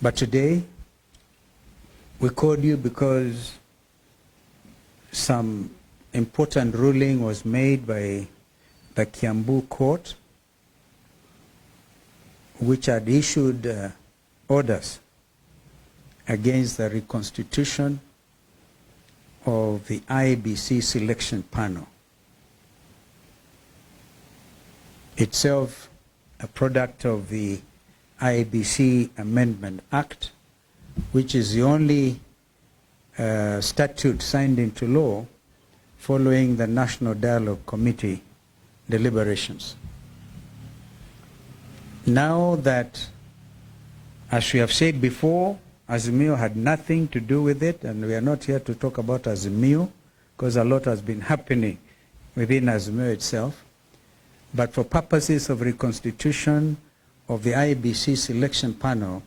But today, we called you because some important ruling was made by the Kiambu court, which had issued orders against the reconstitution of the IEBC selection panel, itself a product of the IEBC Amendment Act, which is the only statute signed into law following the National Dialogue Committee deliberations. Now that, as we have said before, Azimio had nothing to do with it, and we are not here to talk about Azimio because a lot has been happening within Azimio itself. But for purposes of reconstitution of the IEBC selection panel,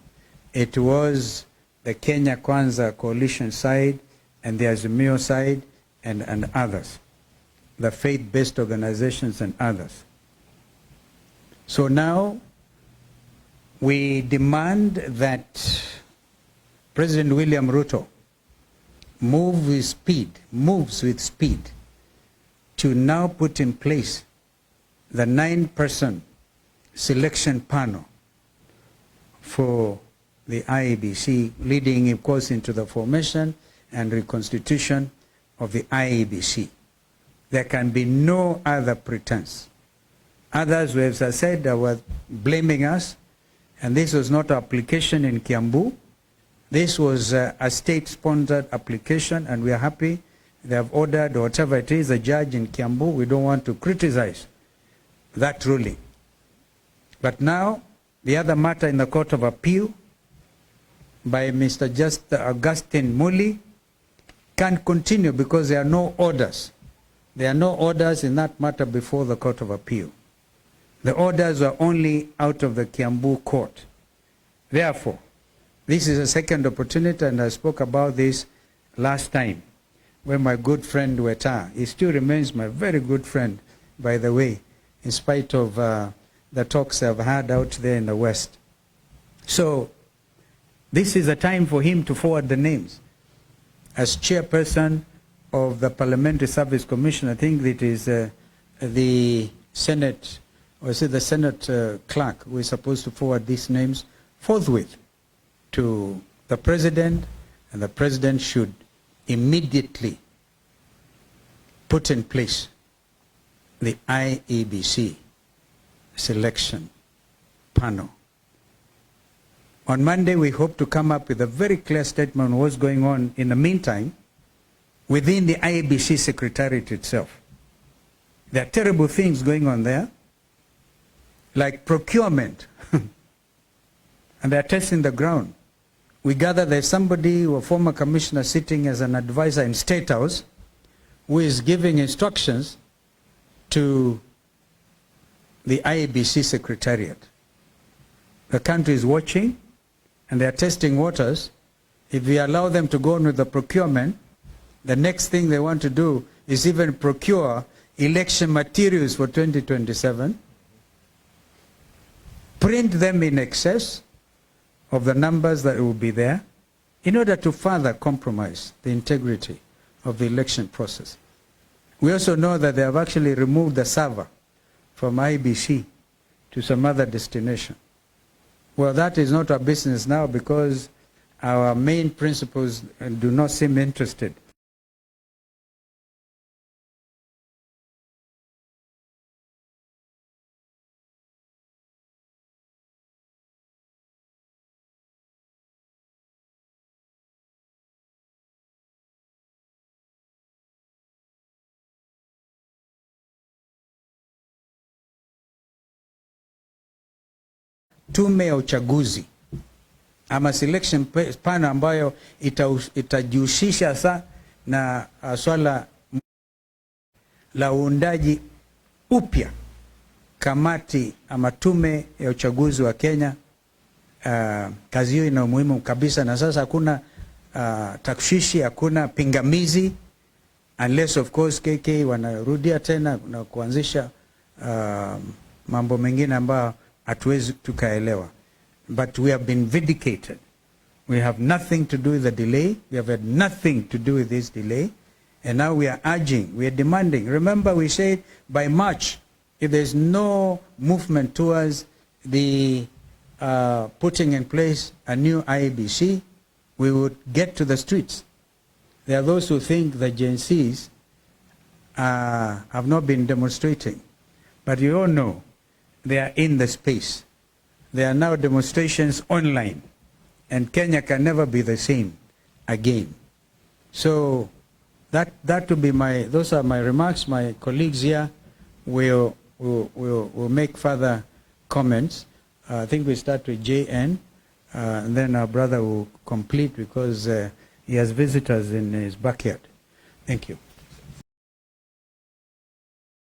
it was the Kenya Kwanza coalition side and the Azimio side and others, the faith-based organizations and others. So now we demand that President William Ruto moves with speed to now put in place the 9-person selection panel for the IEBC, leading, of course, into the formation and reconstitution of the IEBC. There can be no other pretense. Others, as I said, were blaming us, and this was not an application in Kiambu. This was a state-sponsored application, and we are happy they have ordered, or whatever it is, a judge in Kiambu. We don't want to criticize that ruling. But now, the other matter in the Court of Appeal by Mr. Augustine Muli can continue because there are no orders. There are no orders in that matter before the Court of Appeal. The orders were only out of the Kiambu court. Therefore, this is a second opportunity, and I spoke about this last time when my good friend Weta, he still remains my very good friend, by the way, in spite of the talks I've had out there in the West. So this is a time for him to forward the names. As chairperson of the Parliamentary Service Commission, I think it is the Senate, or is it the Senate clerk who is supposed to forward these names forthwith to the President, and the President should immediately put in place the IEBC selection panel. On Monday, we hope to come up with a very clear statement on what's going on in the meantime within the IEBC Secretariat itself. There are terrible things going on there, like procurement, and they're testing the ground. We gather there's somebody, a former commissioner, sitting as an advisor in State House, who is giving instructions to the IEBC Secretariat. The country is watching, and they are testing waters. If we allow them to go on with the procurement, the next thing they want to do is even procure election materials for 2027, print them in excess of the numbers that will be there, in order to further compromise the integrity of the election process. We also know that they have actually removed the server from IEBC to some other destination. Well, that is not our business now, because our main principles do not seem interested. Tume ya uchaguzi ama selection panel ambayo itajihusisha sa na swala la uundaji upya kamati ama tume ya uchaguzi wa Kenya. Kazi hiyo ina umuhimu kabisa, na sasa hakuna takshishi, hakuna pingamizi, unless of course KK wanarudia tena na kuanzisha mambo mengine ambayo hatuwezi tukaelewa. But we have been vindicated We have nothing to do with the delay. We have had nothing to do with this delay. And now we are urging, we are demanding. Remember, we said by March, if there's no movement towards the putting in place a new IEBC, we would get to the streets. There are those who think the Gen Zs have not been demonstrating. But you all know they are in the space. There are now demonstrations online. And Kenya can never be the same again. So that would be those are my remarks. My colleagues here will make further comments. I think we start with JN, and then our brother will complete because he has visitors in his backyard. Thank you.